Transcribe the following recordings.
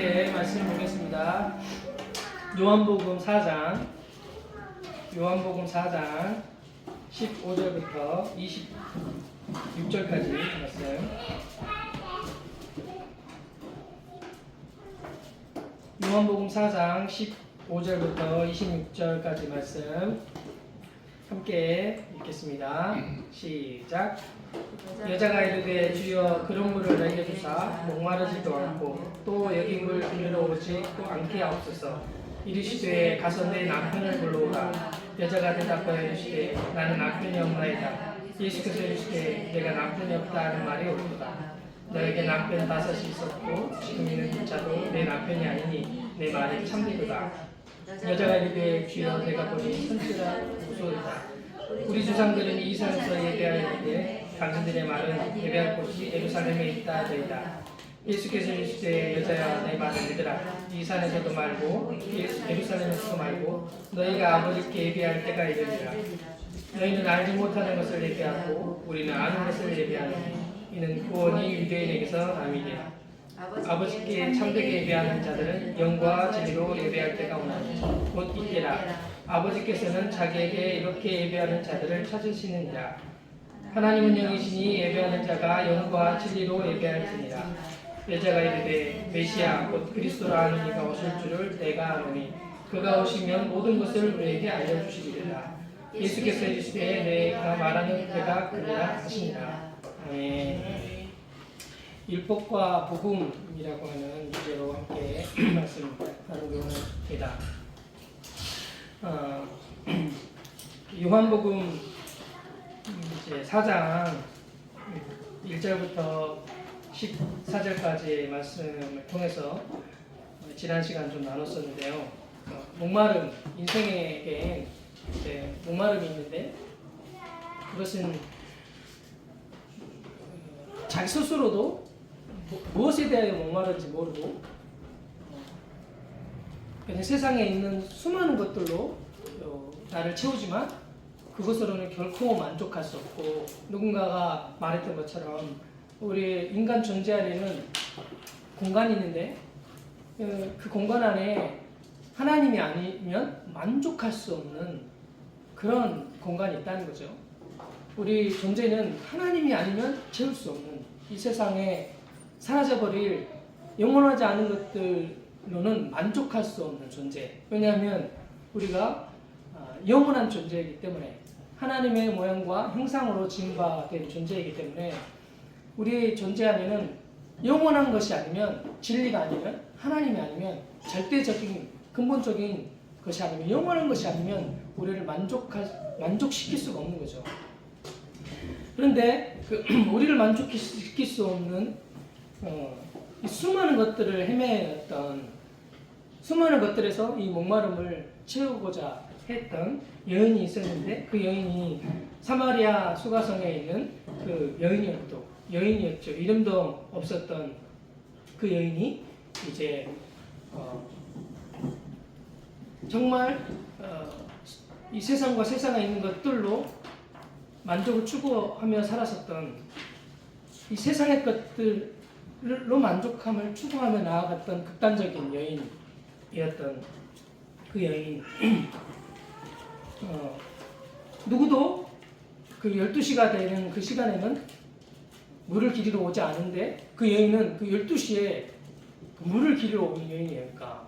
함께 말씀 보겠습니다. 요한복음 4장 15절부터 26절까지 말씀. 요한복음 4장 15절부터 26절까지 말씀 함께 읽겠습니다. 시작. 여자가 이르되 주여 그런 물을 내게 주사 목마르지도 않고 또 여기 물 빌리러 오지도 않게 하옵소서. 이르시되 가서 내 남편을 불러오라. 여자가 대답하여 이르시되 나는 남편이 없나이다. 예수께서 이르시되 내가 남편이 없다 하는 말이 옳도다. 너에게 남편 5이 있었고 지금 있는 자도 내 남편이 아니니 내 말이 참되도다. 여자가 이르되 주여 내가 보니 선지라 무소이다. 우리 조상들은 이 산에서 예배하였는데 당신들의 말은 예배할 곳이 예루살렘에 있다 하더이다. 예수께서 이르시되 여자야 내 말을 믿으라. 이 산에서도 말고 예루살렘에서도 말고 너희가 아버지께 예배할 때가 이르리라. 너희는 알지 못하는 것을 예배하고 우리는 아는 것을 예배하노니 이는 구원이 유대인에게서 남이니라. 아버지께 참되게 예배하는 자들은 영과 진리로 예배할 때가 오나니 곧 이때라. 아버지께서는 자기에게 이렇게 예배하는 자들을 찾으시느니라. 하나님은 영이시니 예배하는 자가 영과 진리로 예배할지니라. 여자가 이르되 메시아 곧 그리스도라 하는 이가 오실 줄을 내가 아노니 그가 오시면 모든 것을 우리에게 알려주시리라. 예수께서 이르시되 내가 말하는 그가 그리라 하시니라. 아멘. 율법과 복음이라고 하는 주제로 함께 말씀 나누겠습니다. 요한복음 이제 4장 1절부터 14절까지의 말씀을 통해서 지난 시간 좀 나눴었는데요. 목마름, 인생에게 이제 목마름이 있는데 그것은 자기 스스로도 무엇에 대하여 목마른지 모르고 그냥 세상에 있는 수많은 것들로 나를 채우지만 그것으로는 결코 만족할 수 없고, 누군가가 말했던 것처럼 우리 인간 존재 안에는 공간이 있는데 그 공간 안에 하나님이 아니면 만족할 수 없는 그런 공간이 있다는 거죠. 우리 존재는 하나님이 아니면 채울 수 없는, 이 세상에 사라져버릴 영원하지 않은 것들로는 만족할 수 없는 존재. 왜냐하면 우리가 영원한 존재이기 때문에, 하나님의 모양과 형상으로 지음받은 존재이기 때문에 우리의 존재 안에는 영원한 것이 아니면, 진리가 아니면, 하나님이 아니면, 절대적인 근본적인 것이 아니면, 영원한 것이 아니면 우리를 만족시킬 수가 없는 거죠. 그런데 우리를 만족시킬 수 없는 이 수많은 것들을 헤매었던, 수많은 것들에서 이 목마름을 채우고자 했던 여인이 있었는데, 그 여인이 사마리아 수가성에 있는 그 여인이었죠. 이름도 없었던 그 여인이 이제 정말 이 세상과 세상에 있는 것들로 만족을 추구하며 살았었던, 이 세상의 것들로 만족함을 추구하며 나아갔던 극단적인 여인이었던 그 여인. 누구도 그 12시가 되는 그 시간에는 물을 기르러 오지 않은데, 그 여인은 그 12시에 그 물을 기르러 온 여인이에요. 그러니까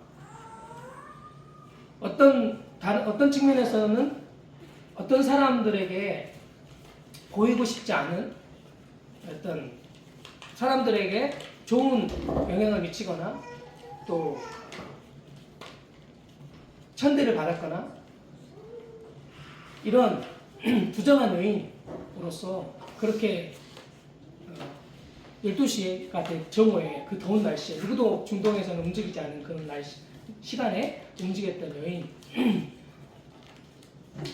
어떤 측면에서는 어떤 사람들에게 보이고 싶지 않은, 어떤 사람들에게 좋은 영향을 미치거나 또 천대를 받았거나 이런 부정한 여인으로서 그렇게 12시가 된 정오에 그 더운 날씨에 누구도 중동에서는 움직이지 않은 그런 시간에 움직였던 여인,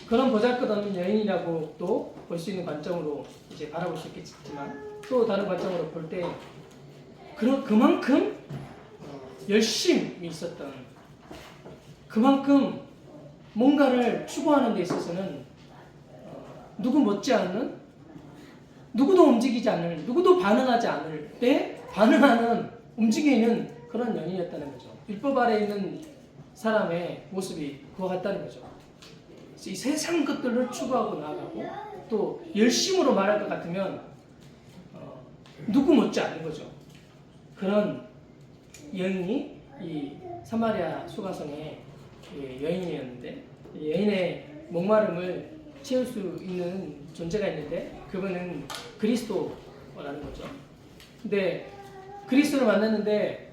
그런 보잘것없는 여인이라고 또 볼 수 있는 관점으로 이제 바라볼 수 있겠지만, 또 다른 관점으로 볼 때 그만큼 열심히 있었던, 그만큼 뭔가를 추구하는 데 있어서는 누구 못지않은, 누구도 움직이지 않을, 누구도 반응하지 않을 때 반응하는, 움직이는 그런 연인이었다는 거죠. 율법 아래 있는 사람의 모습이 그와 같다는 거죠. 이 세상 것들을 추구하고 나아가고 또 열심으로 말할 것 같으면 누구 못지 않은 거죠. 그런 여인이 이 사마리아 수가성의 여인이었는데, 여인의 목마름을 채울 수 있는 존재가 있는데 그분은 그리스도라는 거죠. 근데 그리스도를 만났는데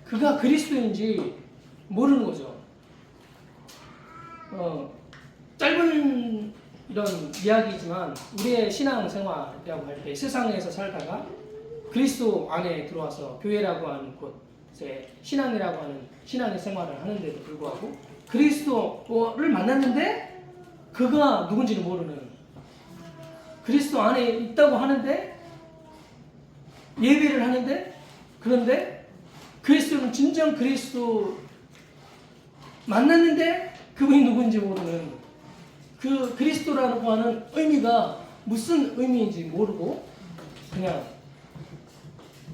그가 그리스도인지 모르는 거죠. 짧은 이런 이야기지만 우리의 신앙생활이라고 할 때 세상에서 살다가 그리스도 안에 들어와서 교회라고 하는 곳에 신앙이라고 하는 신앙의 생활을 하는데도 불구하고 그리스도를 만났는데 그가 누군지를 모르는, 그리스도 안에 있다고 하는데 예배를 하는데, 그런데 그리스도는 진정 그리스도 만났는데 그분이 누군지 모르는, 그 그리스도라고 하는 의미가 무슨 의미인지 모르고 그냥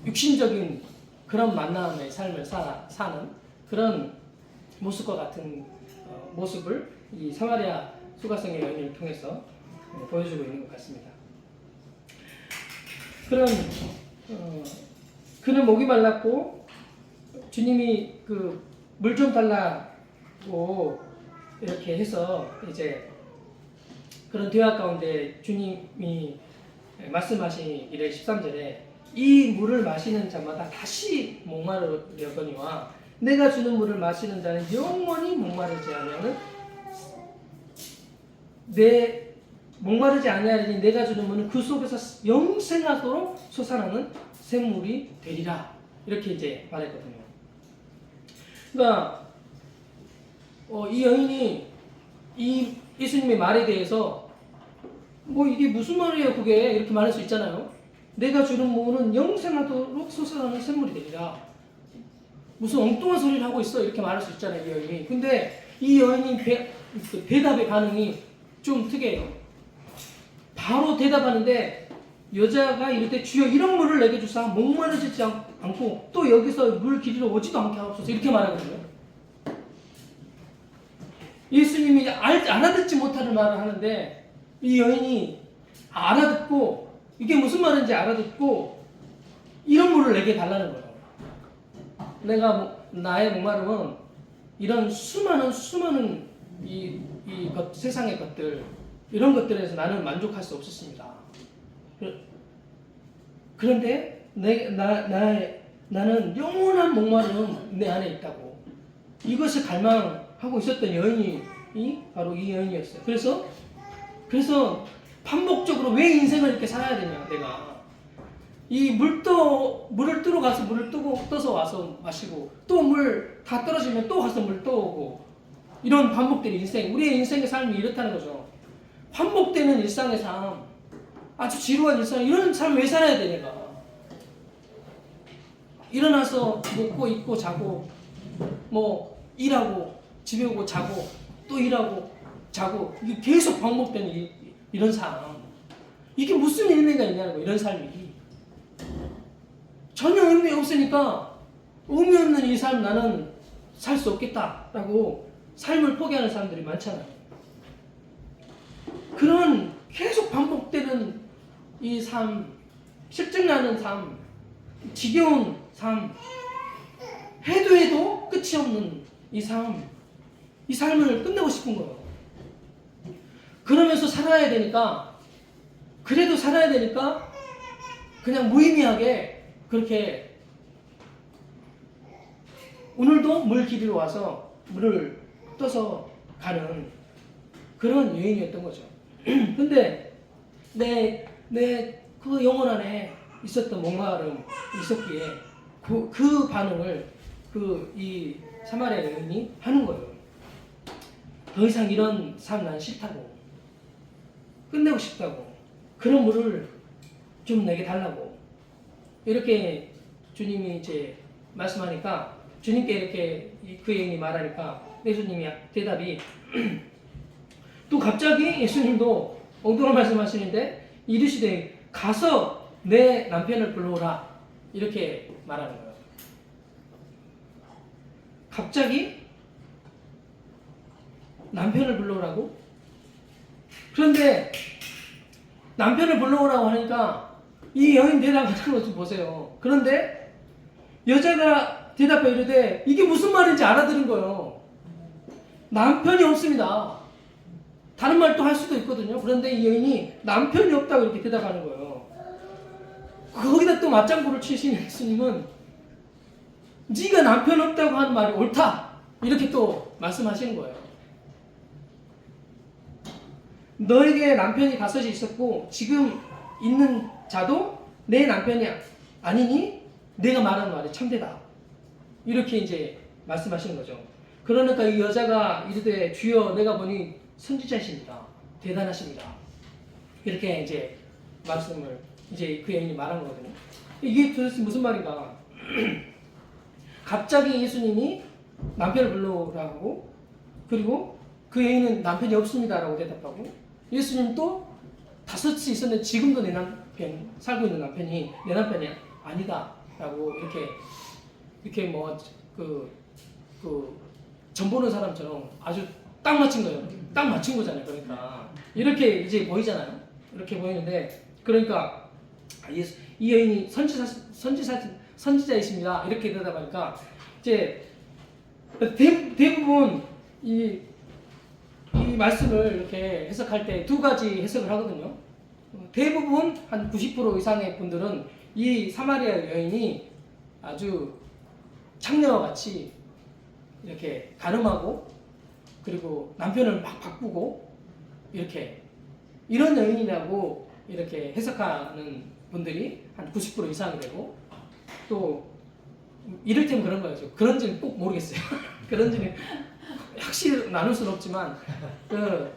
육신적인 그런 만남의 삶을 사는 그런 모습과 같은 모습을 이 사마리아 수가성의 여인을 통해서 보여주고 있는 것 같습니다. 그는 목이 말랐고 주님이 그 물 좀 달라고 이렇게 해서 이제 그런 대화 가운데 주님이 말씀하시기를 13절에 이 물을 마시는 자마다 다시 목마르려거니와 내가 주는 물을 마시는 자는 영원히 목마르지 아니하는 목마르지 아니하리니 내가 주는 물은 그 속에서 영생하도록 솟아나는 샘물이 되리라, 이렇게 이제 말했거든요. 그러니까 이 여인이 이 예수님의 말에 대해서 뭐 이게 무슨 말이에요 그게, 이렇게 말할 수 있잖아요. 내가 주는 물은 영생하도록 솟아나는 샘물이 되리라, 무슨 엉뚱한 소리를 하고 있어, 이렇게 말할 수 있잖아요 이 여인이. 근데 이 여인이 대답의 반응이 좀 특이해요. 바로 대답하는데 여자가 이럴 때 주여 이런 물을 내게 주사 목마르지 않고 또 여기서 물 길이로 오지도 않게 하옵소서, 이렇게 말하거든요. 예수님이 알아듣지 못하는 말을 하는데 이 여인이 알아듣고 이게 무슨 말인지 알아듣고 이런 물을 내게 달라는 거예요. 나의 목마름은 이런 수많은 세상의 것들, 이런 것들에서 나는 만족할 수 없었습니다. 그런데 나는 영원한 목마름 내 안에 있다고, 이것을 갈망하고 있었던 여인이 바로 이 여인이었어요. 그래서 반복적으로 왜 인생을 이렇게 살아야 되냐, 내가 이 물을 뜨러 가서 물을 떠서 와서 마시고 또 물 다 떨어지면 또 가서 물 떠오고, 이런 반복되는 인생, 우리의 인생의 삶이 이렇다는 거죠. 반복되는 일상의 삶, 아주 지루한 일상, 이런 삶 왜 살아야 돼 내가? 일어나서 먹고 입고 자고 뭐 일하고 집에 오고 자고 또 일하고 자고, 이게 계속 반복되는 이런 삶, 이게 무슨 의미가 있냐는 거예요. 이런 삶이 전혀 의미 없으니까 의미 없는 이 삶 나는 살 수 없겠다라고 삶을 포기하는 사람들이 많잖아요. 그런 계속 반복되는 이 삶, 실증나는 삶, 지겨운 삶, 해도 끝이 없는 이 삶을 끝내고 싶은 거예요. 그러면서 그래도 살아야 되니까 그냥 무의미하게 그렇게 오늘도 물 길이로 와서 물을 떠서 가는 그런 여인이었던 거죠. 근데 내 그 영혼 안에 있었던 목마름이 있었기에 그 반응을 이 사마리아 여인이 하는 거예요. 더 이상 이런 삶 난 싫다고, 끝내고 싶다고, 그런 물을 좀 내게 달라고, 이렇게 주님이 이제 말씀하니까, 주님께 이렇게 그 여인이 말하니까 예수님이 대답이 또 갑자기 예수님도 엉뚱한 말씀하시는데 이르시되 가서 내 남편을 불러오라 이렇게 말하는 거예요. 갑자기 남편을 불러오라고? 그런데 남편을 불러오라고 하니까 이 여인 대답하는 거 좀 보세요. 그런데 여자가 대답해 이르되 이게 무슨 말인지 알아들은 거예요. 남편이 없습니다. 다른 말도 할 수도 있거든요. 그런데 이 여인이 남편이 없다고 이렇게 대답하는 거예요. 거기다 또 맞장구를 치시는 예수님은 네가 남편 없다고 하는 말이 옳다 이렇게 또 말씀하시는 거예요. 너에게 남편이 다섯이 있었고 지금 있는 자도 내 남편이 아니니 내가 말하는 말이 참되다 이렇게 이제 말씀하시는 거죠. 그러니까 이 여자가 이르되 주여 내가 보니 선지자이십니다. 대단하십니다. 이렇게 이제 말씀을 이제 그 여인이 말한 거거든요. 이게 도대체 무슨 말인가? 갑자기 예수님이 남편을 불러오라고 그리고 그 여인은 남편이 없습니다라고 대답하고 예수님 또 다섯이 있었는데 지금도 내 남편 살고 있는 남편이 내 남편이 아니다라고 이렇게 뭐 그 전보는 사람처럼 아주 딱 맞힌 거예요. 딱 맞힌 거잖아요. 그러니까 이렇게 이제 보이잖아요. 이렇게 보이는데 그러니까 이 여인이 선지자이십니다. 이렇게 대답하니까 이제 대부분 이 말씀을 이렇게 해석할 때 두 가지 해석을 하거든요. 대부분 한 90% 이상의 분들은 이 사마리아 여인이 아주 창녀와 같이 이렇게 간음하고 그리고 남편을 막 바꾸고 이렇게 이런 여인이라고 이렇게 해석하는 분들이 한 90% 이상이 되고 또 이를테면 그런 거죠. 그런지는 꼭 모르겠어요. 그런지는 확실히 나눌 수는 없지만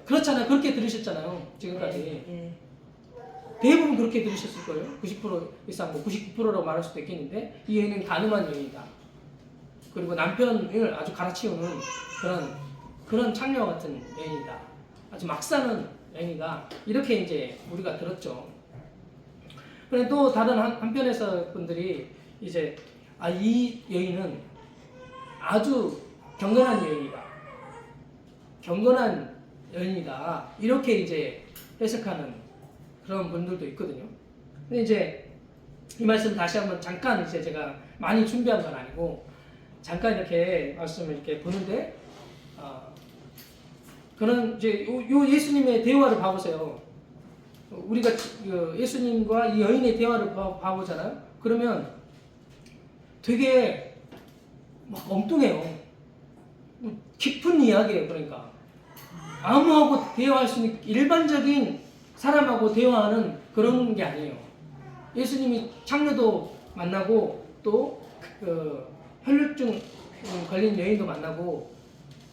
그렇잖아요. 그렇게 들으셨잖아요. 지금까지. 대부분 그렇게 들으셨을 거예요. 90% 이상, 뭐 99%라고 말할 수도 있겠는데 이 여인은 간음한 여인이다. 그리고 남편을 아주 갈아치우는 그런 창녀 같은 여인이다. 아주 막 사는 여인이다. 이렇게 이제 우리가 들었죠. 그런데 또 다른 한편에서 분들이 이제 이 여인은 아주 경건한 여인이다. 경건한 여인이다. 이렇게 이제 해석하는 그런 분들도 있거든요. 근데 이제 이 말씀 다시 한번 잠깐 이제 제가 많이 준비한 건 아니고 잠깐 이렇게 말씀을 이렇게 보는데 그런 이제 요 예수님의 대화를 봐보세요. 우리가 예수님과 이 여인의 대화를 봐보잖아요. 그러면 되게 막 엉뚱해요. 깊은 이야기예요. 그러니까 아무하고 대화할 수 있는 일반적인 사람하고 대화하는 그런 게 아니에요. 예수님이 창녀도 만나고 또 혈류증 걸린 여인도 만나고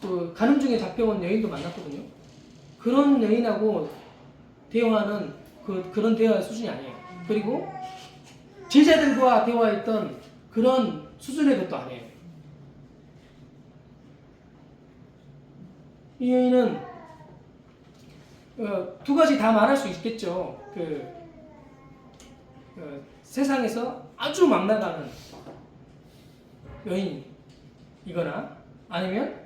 또 간음 중에 잡혀온 여인도 만났거든요. 그런 여인하고 대화하는 그런 대화의 수준이 아니에요. 그리고 제자들과 대화했던 그런 수준의 것도 아니에요. 이 여인은 두 가지 다 말할 수 있겠죠. 세상에서 아주 막 나가는 여인이거나 아니면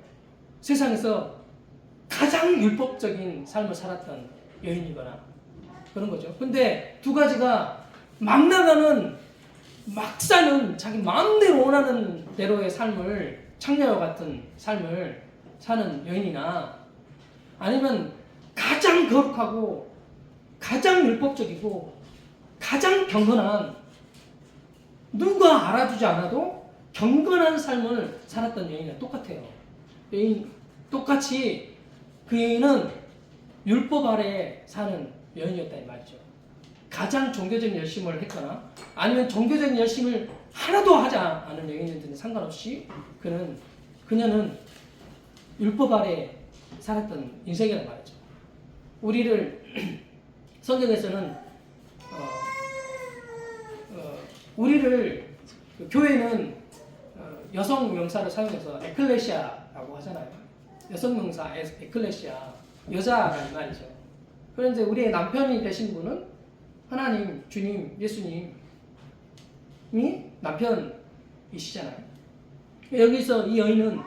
세상에서 가장 율법적인 삶을 살았던 여인이거나 그런 거죠. 근데 두 가지가 막 나가는 막 사는 자기 마음대로 원하는 대로의 삶을 창녀와 같은 삶을 사는 여인이나 아니면 가장 거룩하고 가장 율법적이고 가장 경건한 누가 알아주지 않아도 경건한 삶을 살았던 여인이랑 똑같아요. 여인 똑같이 그 여인은 율법 아래 사는 여인이었다 이 말이죠. 가장 종교적인 열심을 했거나 아니면 종교적인 열심을 하나도 하지 않은 여인이든 상관없이 그녀는 율법 아래 살았던 인생이란 말이죠. 우리를 성경에서는 우리를 교회는 여성 명사를 사용해서 에클레시아라고 하잖아요. 여성 명사 에클레시아 여자라는 말이죠. 그런데 우리의 남편이 되신 분은 하나님, 주님, 예수님이 남편이시잖아요. 여기서 이 여인은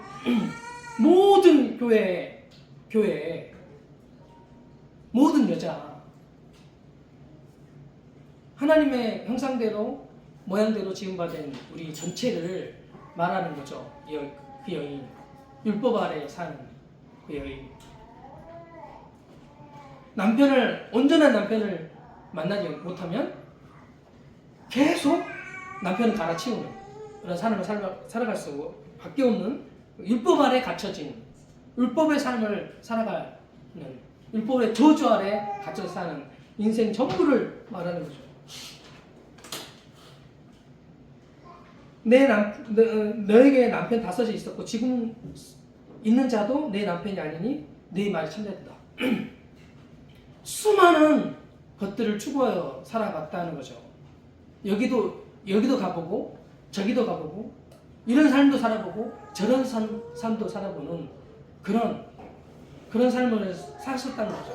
모든 교회 모든 여자, 하나님의 형상대로 모양대로 지음받은 우리 전체를 말하는 거죠. 그 여인, 율법 아래 사는 그 여인. 온전한 남편을 만나지 못하면 계속 남편을 갈아치우는 그런 삶을 살아갈 수밖에 없는 율법 아래 갇혀진 율법의 삶을 살아가는 율법의 저주 아래 갇혀 사는 인생 전부를 말하는 거죠. 너에게 남편 5이 있었고 지금 있는 자도 내 남편이 아니니 네 말이 참되다. 수많은 것들을 추구하여 살아갔다는 거죠. 여기도 가보고 저기도 가보고 이런 삶도 살아보고 저런 삶도 살아보는 그런 삶을 사셨다는 거죠.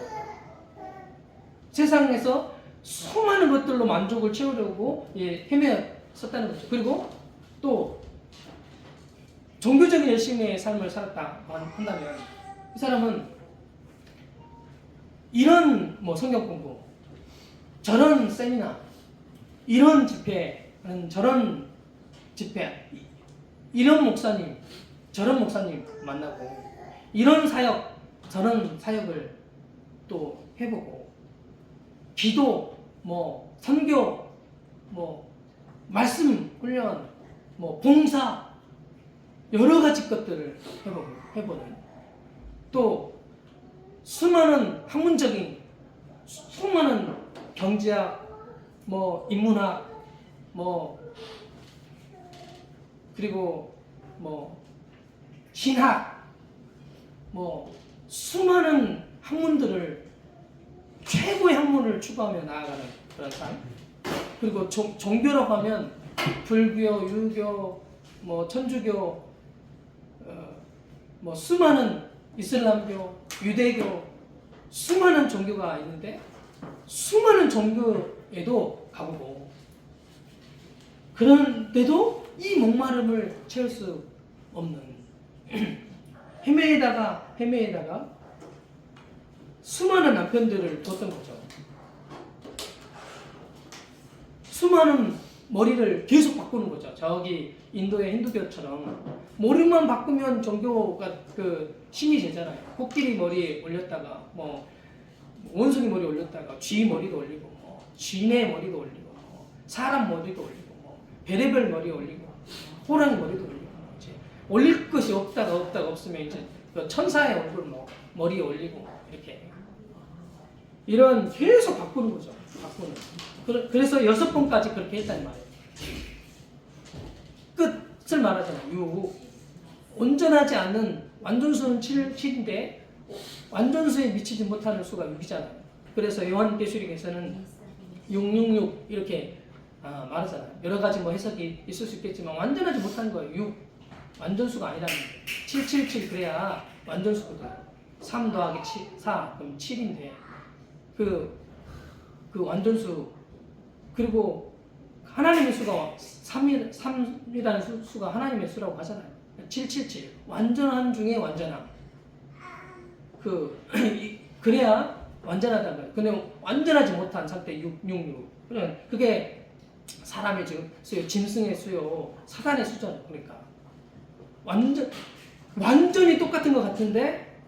세상에서 수많은 것들로 만족을 채우려고 헤매었다는 거죠. 그리고 또 종교적인 열심의 삶을 살았다 한다면 이 사람은 이런 성경 공부, 저런 세미나, 이런 집회, 저런 집회, 이런 목사님, 저런 목사님 만나고 이런 사역, 저런 사역을 또 해보고 기도, 선교, 말씀 훈련, 봉사 여러 가지 것들을 해보는 또 수많은 학문적인 수많은 경제학, 인문학, 그리고 신학, 수많은 학문들을 최고의 학문을 추구하며 나아가는 그런 삶. 그리고 종교라고 하면 불교, 유교, 천주교, 수많은 이슬람교, 유대교, 수많은 종교가 있는데 수많은 종교에도 가보고 그런데도 이 목마름을 채울 수 없는 헤매다가 수많은 남편들을 뒀던 거죠. 수많은 머리를 계속 바꾸는 거죠. 저기 인도의 힌두교처럼 머리만 바꾸면 종교가 신이 되잖아요. 코끼리 머리 올렸다가 원숭이 머리 올렸다가 쥐 머리도 올리고 쥐네 머리도 올리고 사람 머리도 올리고 별의별 머리 올리고 호랑이 머리도 올리고 이제 올릴 것이 없다가 없으면 이제 천사의 얼굴 머리에 올리고 이렇게 이런 계속 바꾸는 거죠. 그래서 6번까지 그렇게 했단 말이에요. 끝을 말하잖아요. 온전하지 않은 완전수는 7인데 완전수에 미치지 못하는 수가 6이잖아요. 그래서 요한계시록에서는 666 이렇게 말하잖아요. 여러 가지 해석이 있을 수 있겠지만 완전하지 못한 거예요. 6 완전수가 아니라는 거예요. 777 그래야 완전수거든요. 3 더하기 4 그럼 7인데 그 완전수 그리고 하나님의 수가 3이라는 수가 하나님의 수라고 하잖아요. 777 완전한 중에 완전함. 그래야 완전하다는 거예요. 근데 완전하지 못한 상태 666. 그게 사람의 지금 수요, 짐승의 수요, 사단의 수잖아요. 그러니까 완전히 똑같은 것 같은데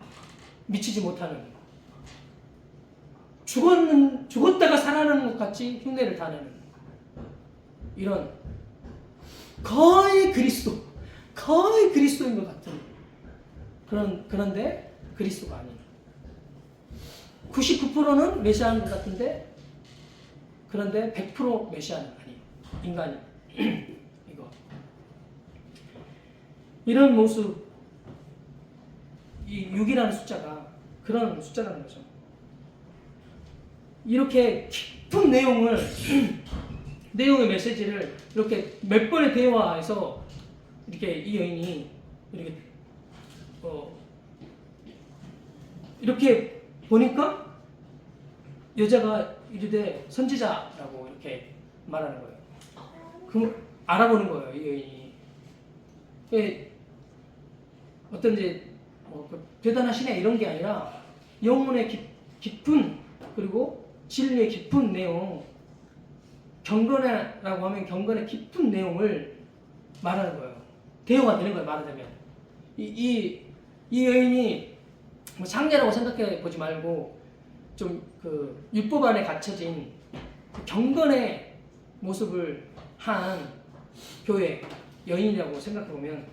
미치지 못하는. 죽었다가 살아나는 것 같이 흉내를 다 내는 이런 거의 그리스도인 것 같은 그런데 그리스도가 아닌 99%는 메시아인 것 같은데 그런데 100% 메시아는 아니에요. 인간이 이거 이런 모습 이 6이라는 숫자가 그런 숫자라는 거죠. 이렇게 깊은 내용의 메시지를 이렇게 몇 번의 대화에서 이렇게 이 여인이 이렇게 보니까 여자가 이르되 선지자라고 이렇게 말하는 거예요. 그럼 알아보는 거예요, 이 여인이. 어떤 이제 대단하시네 이런 게 아니라 영혼의 깊은 그리고 진리의 깊은 내용, 경건이라고 하면 경건의 깊은 내용을 말하는 거예요. 대화가 되는 거예요, 말하자면. 이 여인이 뭐 상례라고 생각해 보지 말고 좀 그 율법 안에 갇혀진 경건의 모습을 한 교회 여인이라고 생각해 보면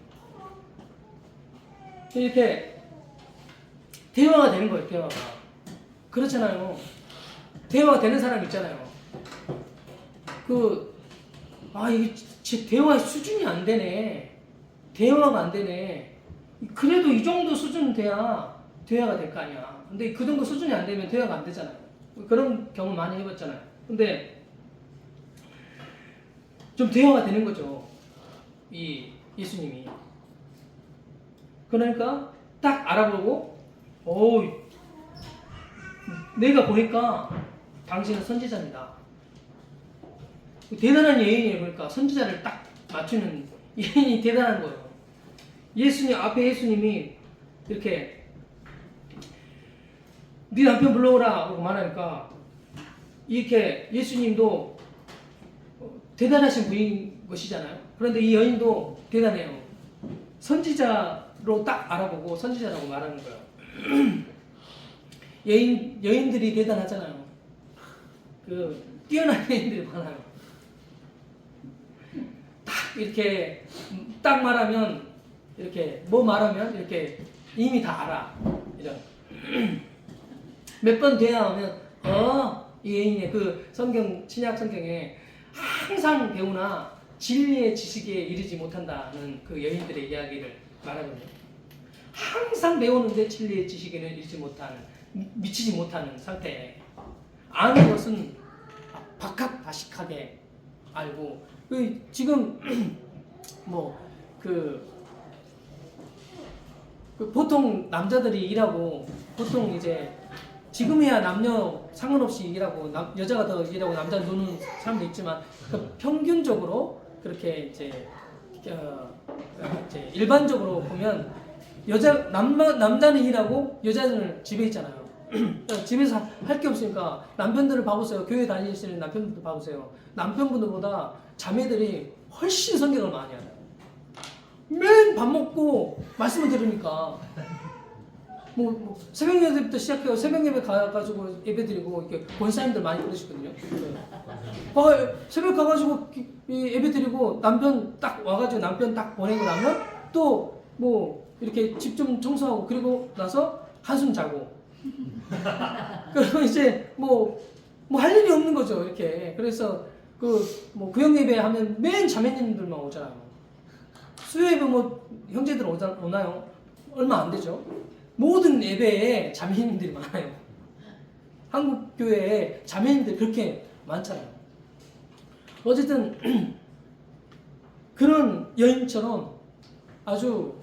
이렇게 대화가 되는 거예요, 대화가. 그렇잖아요. 대화가 되는 사람 있잖아요. 이게 대화의 수준이 안 되네. 대화가 안 되네. 그래도 이 정도 수준은 돼야 대화가 될 거 아니야. 근데 그 정도 수준이 안 되면 대화가 안 되잖아요. 그런 경험 많이 해봤잖아요. 근데 좀 대화가 되는 거죠. 이 예수님이. 그러니까 딱 알아보고, 내가 보니까 당신은 선지자입니다. 대단한 예인이에요. 그러니까 선지자를 딱 맞추는 예인이 대단한 거예요. 예수님 앞에 예수님이 이렇게 네 남편 불러오라 라고 말하니까 이렇게 예수님도 대단하신 분인 것이잖아요. 그런데 이 여인도 대단해요. 선지자로 딱 알아보고 선지자라고 말하는 거예요. 여인들이 대단하잖아요. 뛰어난 여인들이 많아요. 이렇게 딱 말하면 이렇게 뭐 말하면 이렇게 이미 다 알아. 이런 몇 번 대화하면 이 예인의 그 성경 신약 성경에 항상 배우나 진리의 지식에 이르지 못한다는 그 여인들의 이야기를 말하거든요. 항상 배우는데 진리의 지식에는 이르지 못하는, 미치지 못하는 상태에 아는 것은 박학다식하게 알고 지금 보통 남자들이 일하고 보통 이제 지금이야 남녀 상관없이 일하고 여자가 더 일하고 남자는 노는 사람도 있지만 평균적으로 그렇게 이제 일반적으로 보면 남자는 일하고 여자는 집에 있잖아요. 집에서 할 게 없으니까 남편들을 봐보세요. 교회 다니시는 남편분들 봐보세요. 남편분들보다 자매들이 훨씬 성경을 많이 알아요. 맨 밥 먹고 말씀을 들으니까 새벽 예배부터 시작해요. 새벽 예배 가가지고 예배 드리고 이렇게 권사님들 많이 그러시거든요. 새벽 가가지고 예배 드리고 남편 딱 와가지고 남편 딱 보내고 나면 또 이렇게 집 좀 청소하고 그리고 나서 한숨 자고 그러면 이제 할 일이 없는 거죠. 이렇게. 그래서 구역 예배 하면 맨 자매님들만 오잖아요. 수요 예배 형제들 오나요? 얼마 안 되죠. 모든 예배에 자매님들이 많아요. 한국 교회에 자매님들이 그렇게 많잖아요. 어쨌든 그런 여인처럼 아주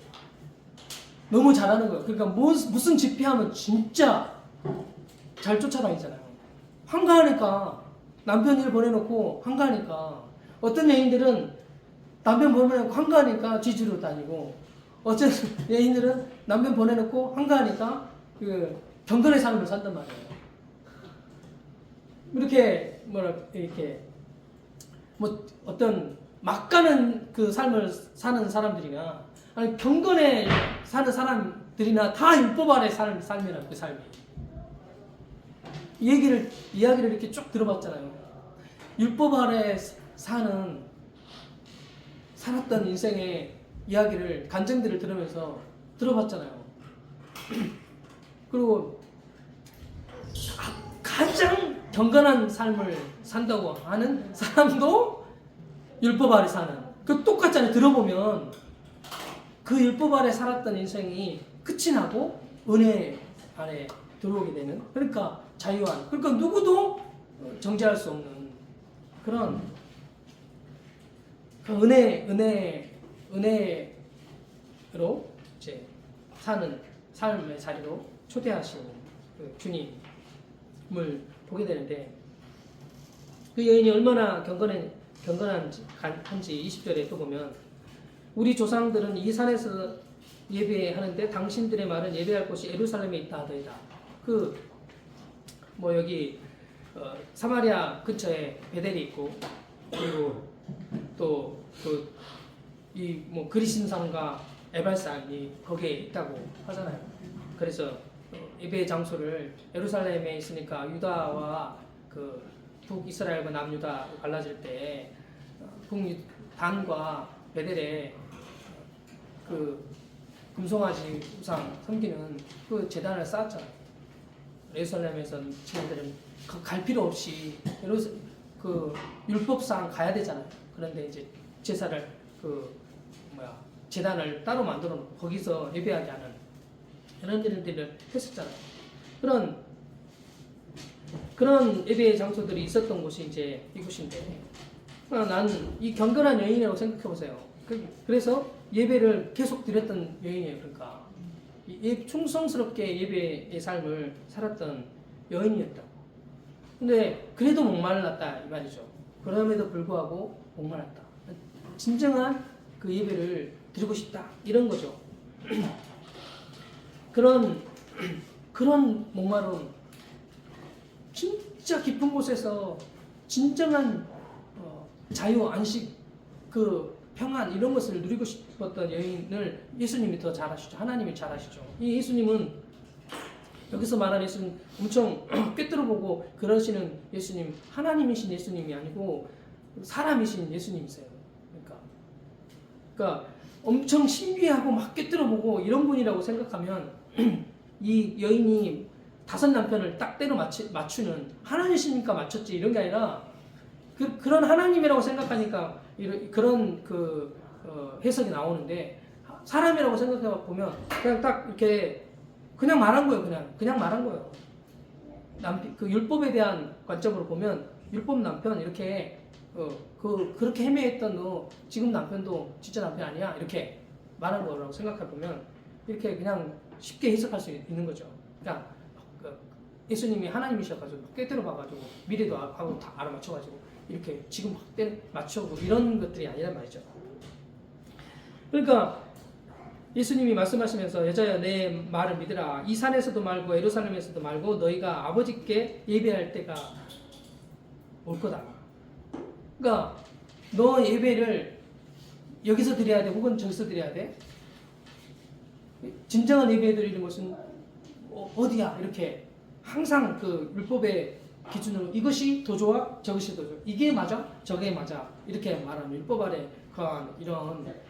너무 잘하는 거예요. 그러니까 무슨 집회하면 진짜 잘 쫓아다니잖아요. 한가하니까 남편 일 보내놓고 한가하니까 어떤 여인들은 남편 보내놓고 한가하니까 뒤지러 다니고 어떤 여인들은 남편 보내놓고 한가하니까 경건의 삶을 산단 말이에요. 이렇게 어떤 막 가는 그 삶을 사는 사람들이나 아니 경건에 사는 사람들이나 다 율법 아래 사는 삶이라고 그 삶이. 이야기를 이렇게 쭉 들어봤잖아요. 율법 아래 살았던 인생의 이야기를 간증들을 들으면서 들어봤잖아요. 그리고 가장 경건한 삶을 산다고 하는 사람도 율법 아래 사는 똑같잖아요. 들어보면 그 율법 아래 살았던 인생이 끝이 나고 은혜 안에 들어오게 되는 그러니까 자유한 그러니까 누구도 정죄할 수 없는 그런 그 은혜로 이제 사는 삶의 자리로 초대하신 그 주님을 보게 되는데 그 여인이 얼마나 경건한지 20절에 또 보면 우리 조상들은 이 산에서 예배하는데 당신들의 말은 예배할 곳이 예루살렘에 있다 하더이다. 여기 사마리아 근처에 베델이 있고 그리고 또 그리신산과 에발산이 거기에 있다고 하잖아요. 그래서 예배 장소를 예루살렘에 있으니까 유다와 그 북이스라엘과 남유다 갈라질 때 북단과 베델에 그 금송아지 우상 섬기는 그 제단을 쌓았잖아요. 예루살렘에서 지난들은 갈 필요 없이 그 율법상 가야 되잖아요. 그런데 이제 제사를 제단을 따로 만들어 놓고 거기서 예배하게 하는 이런 일들을 했었잖아요. 그런 예배 장소들이 있었던 곳이 이제 이곳인데 나는 이 경건한 여인이라고 생각해 보세요. 그래서 예배를 계속 드렸던 여인이에요. 그러니까 충성스럽게 예배의 삶을 살았던 여인이었다. 근데 그래도 목말랐다 이 말이죠. 그럼에도 불구하고 목말랐다. 진정한 그 예배를 드리고 싶다 이런 거죠. 그런 목마름, 진짜 깊은 곳에서 진정한 자유, 안식, 그 평안 이런 것을 누리고 싶었던 여인을 예수님이 더 잘 아시죠. 하나님이 잘 아시죠. 이 예수님은 여기서 말하는 예수님 엄청 꿰뚫어보고 그러시는 예수님, 하나님이신 예수님이 아니고 사람이신 예수님이세요. 그러니까 엄청 신비하고 막 꿰뚫어보고 이런 분이라고 생각하면 이 여인이 5 남편을 딱 때로 맞추는 하나님이시니까 맞췄지 이런 게 아니라 그런 하나님이라고 생각하니까 그런 해석이 나오는데 사람이라고 생각해 보면 그냥 딱 이렇게 그냥 말한 거예요. 그냥 말한 거예요. 그 율법에 대한 관점으로 보면 율법 남편 이렇게 그렇게 헤매했던 너 지금 남편도 진짜 남편 아니야 이렇게 말한 거라고 생각해 보면 이렇게 그냥 쉽게 해석할 수 있는 거죠. 그러니까 예수님이 하나님이셔가지고 꿰뚫어 봐가지고 미래도 하고 다 알아맞혀가지고 이렇게 지금 맞춰고 이런 것들이 아니란 말이죠. 그러니까 예수님이 말씀하시면서 여자야 내 말을 믿으라. 이 산에서도 말고 예루살렘에서도 말고 너희가 아버지께 예배할 때가 올 거다. 그러니까 너 예배를 여기서 드려야 돼 혹은 저기서 드려야 돼. 진정한 예배 드리는 것은 어디야 이렇게 항상 그 율법의 기준으로 이것이 더 좋아 저것이 더 좋아 이게 맞아 저게 맞아 이렇게 말하는 율법 아래 거한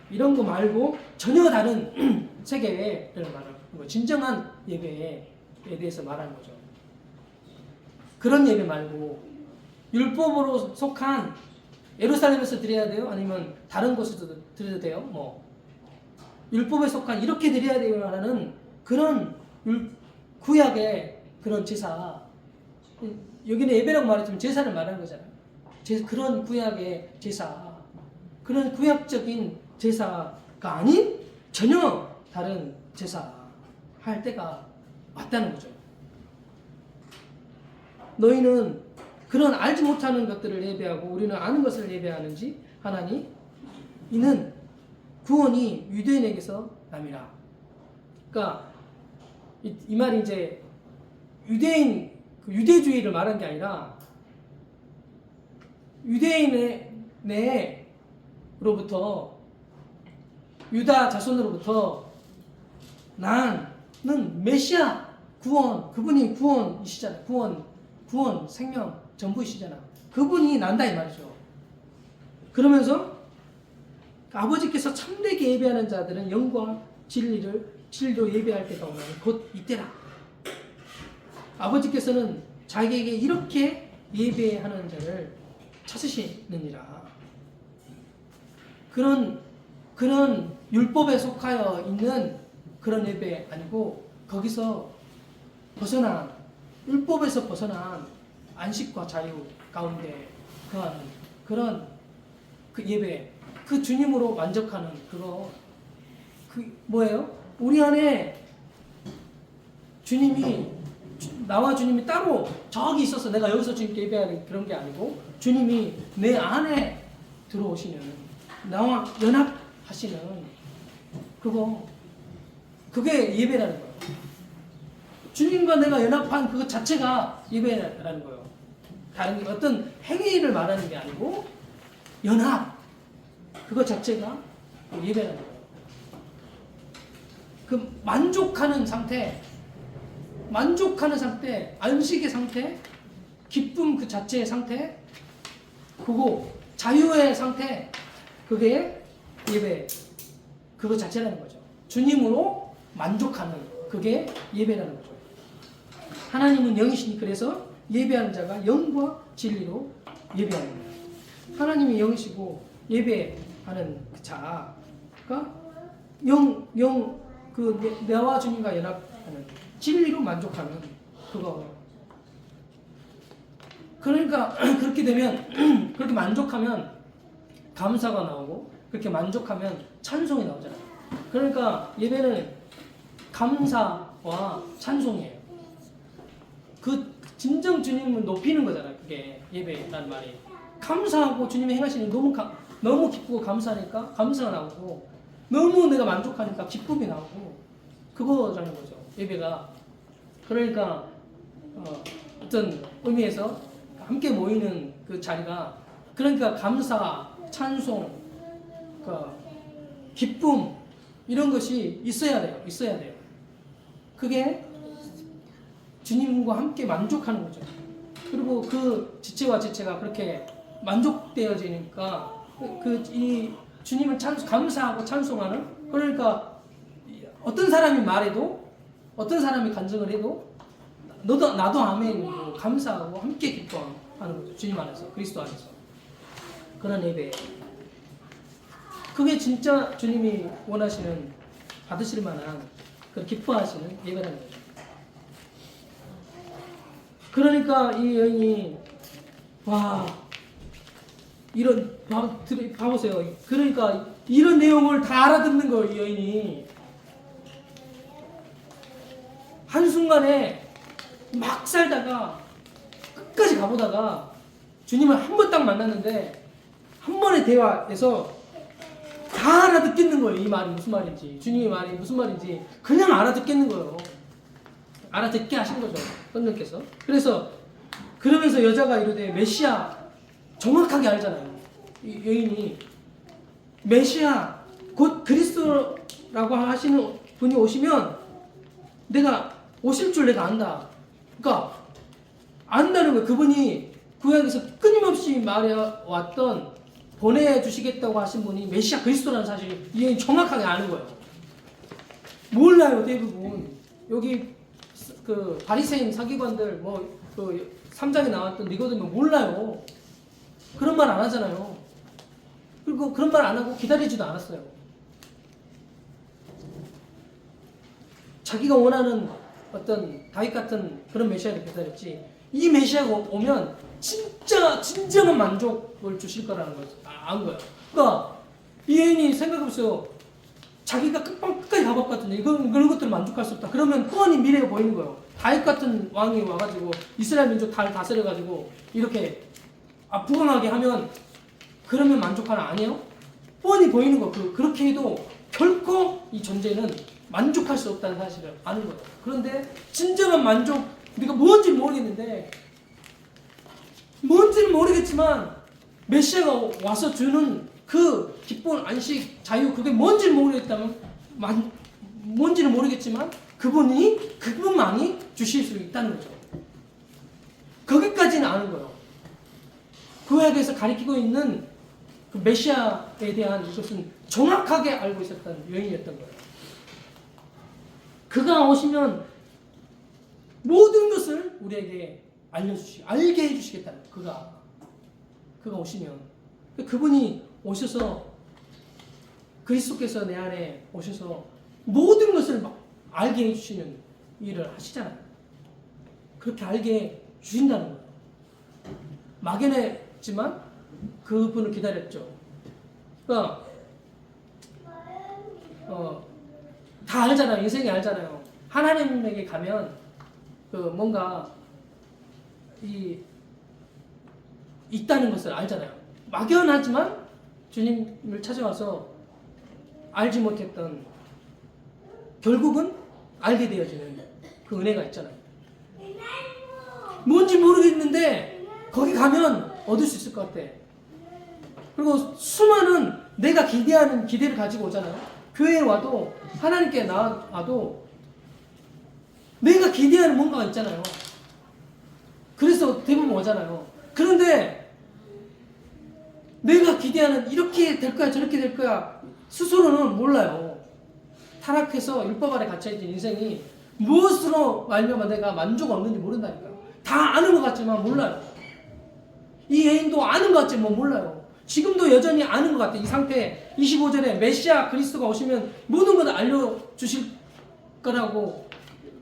이런 거 말고 전혀 다른 세계를 말하는 거 진정한 예배에 대해서 말하는 거죠. 그런 예배 말고 율법으로 속한 예루살렘에서 드려야 돼요? 아니면 다른 곳에서 드려도 돼요? 율법에 속한 이렇게 드려야 돼요 하는 그런 구약의 그런 제사 여기는 예배라고 말했지만 제사를 말하는 거잖아요. 그런 구약의 제사 그런 구약적인 제사가 아닌 전혀 다른 제사 할 때가 왔다는 거죠. 너희는 그런 알지 못하는 것들을 예배하고 우리는 아는 것을 예배하는지 하나니 이는 구원이 유대인에게서 남이라. 그러니까 이 말이 이제 유대주의를 말한 게 아니라 유대인의 내로부터 유다 자손으로부터 나는 메시아 구원 그분이 구원이시잖아요. 구원 생명 전부이시잖아. 그분이 난다 이 말이죠. 그러면서 아버지께서 참되게 예배하는 자들은 영과 진리로 예배할 때가 오면 곧 이때라. 아버지께서는 자기에게 이렇게 예배하는 자를 찾으시느니라. 그런 율법에 속하여 있는 그런 예배 아니고 거기서 벗어난 율법에서 벗어난 안식과 자유 가운데 거하는 그런 그 예배 그 주님으로 만족하는 그거 뭐예요? 우리 안에 나와 주님이 따로 저기 있어서 내가 여기서 주님께 예배하는 그런 게 아니고 주님이 내 안에 들어오시는, 나와 연합하시는 그게 예배라는 거예요. 주님과 내가 연합한 그것 자체가 예배라는 거예요. 다른 어떤 행위를 말하는 게 아니고 연합, 그것 자체가 예배라는 거예요. 그 만족하는 상태, 안식의 상태, 기쁨 그 자체의 상태, 그거 자유의 상태, 그게 예배, 그거 자체라는 거죠. 주님으로 만족하는 그게 예배라는 거죠. 하나님은 영이시니 그래서 예배하는 자가 영과 진리로 예배하는 거예요. 하나님이 영이시고 예배하는 그 자가 내와 주님과 연합하는 진리로 만족하는 그거. 그러니까 그렇게 되면 그렇게 만족하면 감사가 나오고 그렇게 만족하면 찬송이 나오잖아요. 그러니까 예배는 감사와 찬송이에요. 그 진정 주님을 높이는 거잖아요. 그게 예배라는 말이. 감사하고 주님이 행하시는 너무 기쁘고 감사하니까 감사가 나오고 너무 내가 만족하니까 기쁨이 나오고 그거라는 거죠. 예배가. 그러니까 어떤 의미에서 함께 모이는 그 자리가 그러니까 감사, 찬송, 기쁨 이런 것이 있어야 돼요. 그게 주님과 함께 만족하는 거죠. 그리고 그 지체와 지체가 그렇게 만족되어지니까 이 주님을 감사하고 찬송하는, 그러니까 어떤 사람이 말해도 어떤 사람이 간증을 해도 나도 아멘 감사하고 함께 기뻐하는 거죠. 주님 안에서, 그리스도 안에서. 그런 예배. 그게 진짜 주님이 원하시는, 받으실 만한 그 기뻐하시는 예배라는 거죠. 그러니까 이 여인이 봐보세요. 그러니까 이런 내용을 다 알아듣는 거예요. 이 여인이 한순간에 막 살다가 끝까지 가보다가 주님을 한 번 딱 만났는데 한 번의 대화에서 다 알아듣겠는 거예요. 이 말이 무슨 말인지, 주님의 말이 무슨 말인지 그냥 알아듣겠는 거예요. 알아듣게 하신 거죠, 성령께서. 그러면서 여자가 이르되 메시아, 정확하게 알잖아요. 이 여인이 메시아 곧 그리스도라고 하시는 분이 오시면 내가 오실 줄 내가 안다. 그러니까 안다는 거예요. 그분이 구약에서 끊임없이 말해왔던, 보내주시겠다고 하신 분이 메시아 그리스도라는 사실을 이 여인이 정확하게 아는 거예요. 몰라요, 대부분. 여기 그 바리새인 서기관들 그 3장에 나왔던 니고데모 몰라요. 그런 말 안 하잖아요. 그리고 그런 말 안 하고 기다리지도 않았어요. 자기가 원하는 어떤 다윗 같은 그런 메시아를 기다렸지, 이 메시아가 오면 진짜 진정한 만족을 주실 거라는 걸 안 거예요. 그러니까 이 여인이 생각해보세요. 자기가 끝까지 가봤거든요. 그런 것들을 만족할 수 없다. 그러면 뻔히 미래가 보이는 거예요. 다윗 같은 왕이 와가지고 이스라엘 민족 다 다스려가지고 이렇게 부강하게 하면, 그러면 만족하나? 아니에요? 뻔히 보이는 거. 그렇게 해도 결코 이 존재는 만족할 수 없다는 사실을 아는 거예요. 그런데 진정한 만족, 우리가 뭔지 모르겠는데, 뭔지는 모르겠지만 메시아가 와서 주는 그 기쁨, 안식, 자유, 그게 뭔지는 모르겠다면, 뭔지는 모르겠지만 그분만이 주실 수 있다는 거죠. 거기까지는 아는 거예요. 구약에서 가리키고 있는 그 메시아에 대한 이것은 정확하게 알고 있었던 여인이었던 거예요. 그가 오시면 모든 것을 우리에게 알게 해주시겠다는 거예요. 그가 오시면. 그분이 오셔서, 그리스도께서 내 안에 오셔서 모든 것을 막 알게 해주시는 일을 하시잖아요. 그렇게 알게 주신다는 거예요. 막연했지만 그분을 기다렸죠. 그러니까 다 알잖아요. 인생이 알잖아요. 하나님에게 가면 뭔가 있다는 것을 알잖아요. 막연하지만 주님을 찾아와서 알지 못했던 결국은 알게 되어지는 그 은혜가 있잖아요. 뭔지 모르겠는데 거기 가면 얻을 수 있을 것 같아. 그리고 수많은 내가 기대하는 기대를 가지고 오잖아요. 교회에 와도 하나님께 나와도 내가 기대하는 뭔가가 있잖아요. 그래서 대부분 오잖아요. 그런데 내가 기대하는 이렇게 될 거야 저렇게 될 거야 스스로는 몰라요. 타락해서 율법 아래 갇혀있는 인생이 무엇으로 말미암아 내가 만족 얻는지 모른다니까요. 다 아는 것 같지만 몰라요. 이 여인도 아는 것 같지만 몰라요. 지금도 여전히 아는 것 같아요. 이 상태 25절에 메시아 그리스도가 오시면 모든 걸 알려주실 거라고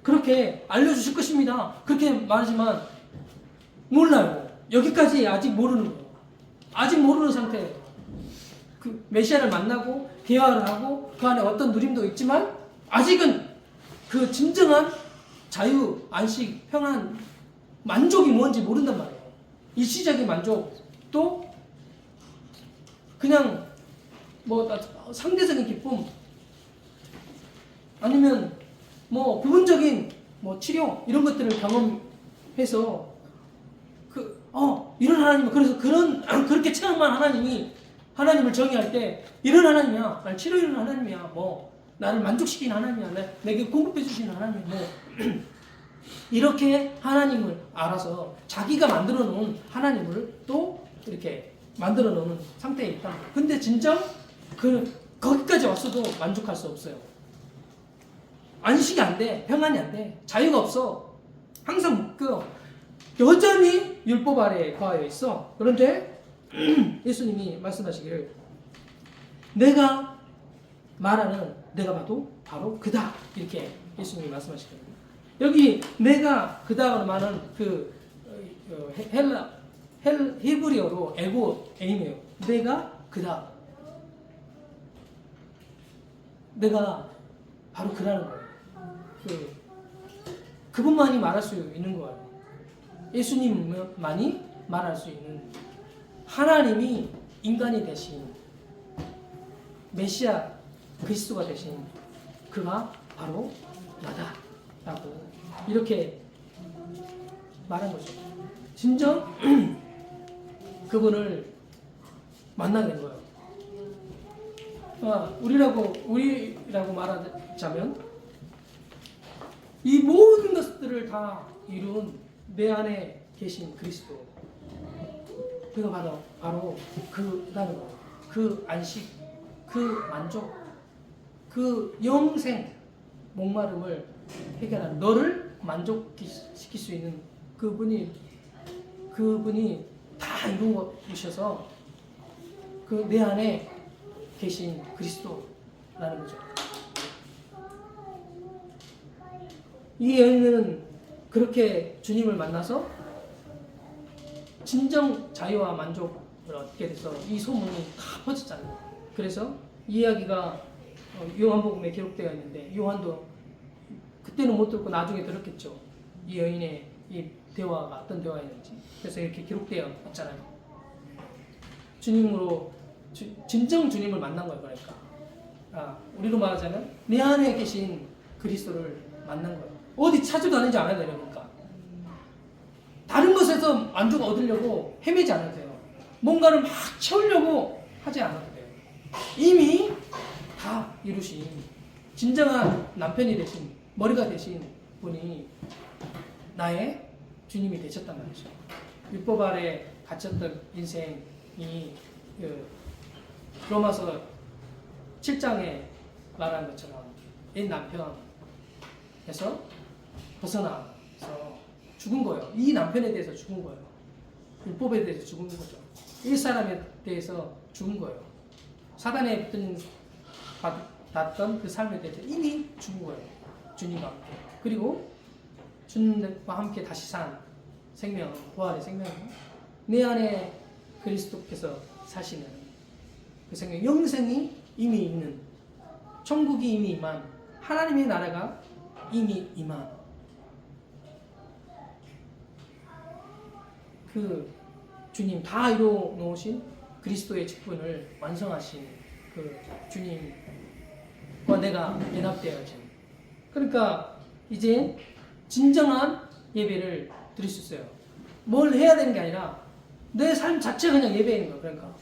그렇게 알려주실 것입니다. 그렇게 말하지만 몰라요. 여기까지 아직 모르는 거예요. 아직 모르는 상태예요. 그 메시아를 만나고 대화를 하고 그 안에 어떤 누림도 있지만 아직은 그 진정한 자유, 안식, 평안, 만족이 뭔지 모른단 말이에요. 일시적인 만족도 그냥 뭐 상대적인 기쁨 아니면 뭐 부분적인 뭐 치료 이런 것들을 경험해서 이런 하나님 그래서 그렇게 체험한 하나님을 정의할 때 이런 하나님이야, 날 치료해주는 하나님이야, 뭐 나를 만족시키는 하나님이야, 내게 공급해 주시는 하나님, 뭐 이렇게 하나님을 알아서 자기가 만들어 놓은 하나님을 또 이렇게 만들어 놓는 상태에 있다. 근데 진정 거기까지 왔어도 만족할 수 없어요. 안식이 안 돼, 평안이 안 돼, 자유가 없어. 항상 묶여. 여전히 율법 아래에 거하여 있어. 그런데 예수님이 말씀하시기를 내가 봐도 바로 그다. 이렇게 예수님이 말씀하시거든요. 여기 내가 그다라고 말하는 히브리어로 에고 에임이에요. 내가 그다. 내가 바로 그라는 거예요. 그분만이 말할 수 있는 거예요. 예수님만이 말할 수 있는 하나님이 인간이 되신 메시아 그리스도가 되신 그가 바로 나다 라고 이렇게 말한 거죠. 진정 그분을 만나게 된 거예요. 우리라고 말하자면 이 모든 것들을 다 이룬 내 안에 계신 그리스도, 그가 바로 그라는 거, 그 안식, 그 만족, 그 영생, 목마름을 해결하는 너를 만족시킬 수 있는 그분이 다 이루셔서 그 내 안에 계신 그리스도라는 거죠. 이 여인은 그렇게 주님을 만나서 진정 자유와 만족을 얻게 돼서 이 소문이 다 퍼졌잖아요. 그래서 이 이야기가 요한복음에 기록되어 있는데 요한도 그때는 못 듣고 나중에 들었겠죠. 이 여인의 이 대화가 어떤 대화였는지. 그래서 이렇게 기록되어 있잖아요. 주님으로 진정 주님을 만난 거예요. 그러니까 우리로 말하자면 내 안에 계신 그리스도를 만난 거예요. 어디 찾지도 않은지 알아야 돼요. 그러니까 다른 것에서 만족 얻으려고 헤매지 않아도 돼요. 뭔가를 막 채우려고 하지 않아도 돼요. 이미 다 이루신 진정한 남편이 되신 머리가 되신 분이 나의 주님이 되셨단 말이죠. 율법 아래 갇혔던 인생이 로마서 7장에 말한 것처럼 옛 남편에서 벗어나서 죽은 거예요. 이 남편에 대해서 죽은 거예요. 율법에 대해서 죽은 거죠. 이 사람에 대해서 죽은 거예요. 사단에 받던 그 삶에 대해서 이미 죽은 거예요. 주님과 함께. 그리고 주님과 함께 다시 산 생명, 부활의 생명, 내 안에 그리스도께서 사시는 그 생명, 영생이 이미 있는, 천국이 이미 임한, 하나님의 나라가 이미 임한 그 주님 다 이루어 놓으신 그리스도의 직분을 완성하신 그 주님과 내가 연합되어진, 그러니까 이제 진정한 예배를 드릴 수 있어요. 뭘 해야 되는 게 아니라 내 삶 자체가 그냥 예배인 거야. 그러니까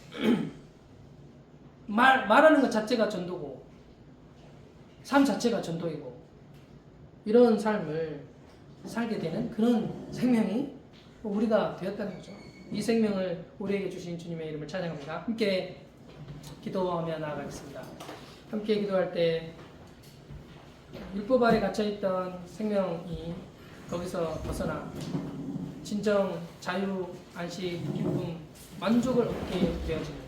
말하는 것 자체가 전도고 삶 자체가 전도이고, 이런 삶을 살게 되는 그런 생명이 우리가 되었다는 거죠. 이 생명을 우리에게 주신 주님의 이름을 찬양합니다. 함께 기도하며 나아가겠습니다. 함께 기도할 때 율법 아래 갇혀있던 생명이 거기서 벗어나 진정 자유, 안식, 기쁨, 만족을 얻게 되어지는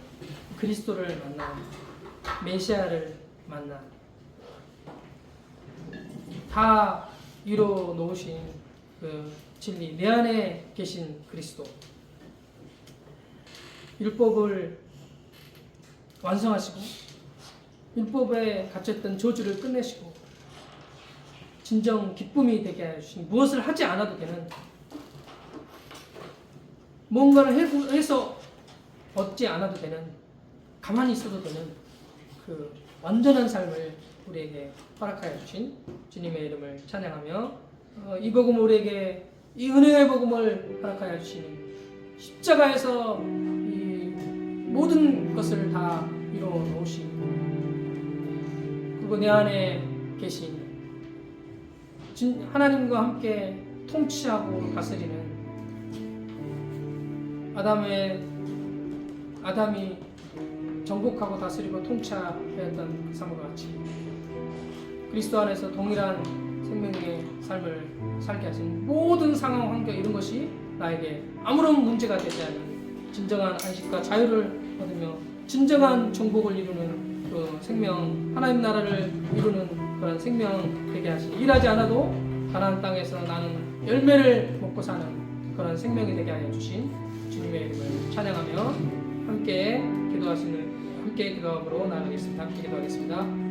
그리스도를 만나, 메시아를 만나 다 이루어 놓으신 그 진리, 내 안에 계신 그리스도, 율법을 완성하시고 율법에 갇혔던 저주를 끝내시고 진정 기쁨이 되게 해주신, 무엇을 하지 않아도 되는, 뭔가를 해서 얻지 않아도 되는, 가만히 있어도 되는 그 완전한 삶을 우리에게 허락하여 주신 주님의 이름을 찬양하며, 이 복음, 우리에게 이 은혜의 복음을 허락하여 주시는, 십자가에서 이 모든 것을 다 이루어 놓으신, 그리고 내 안에 계신 하나님과 함께 통치하고 다스리는 아담이 정복하고 다스리고 통치하였던 그 삶과 같이 그리스도 안에서 동일한 생명의 삶을 살게 하신, 모든 상황, 환경, 이런 것이 나에게 아무런 문제가 되지 않는 진정한 안식과 자유를 얻으며 진정한 정복을 이루는 그 생명, 하나님 나라를 이루는 그런 생명 되게 하시니, 일하지 않아도 가나안 땅에서 나는 열매를 먹고 사는 그런 생명이 되게 하여 주신 주님의 이름을 찬양하며 함께 기도함으로 나아가겠습니다. 함께 기도하겠습니다.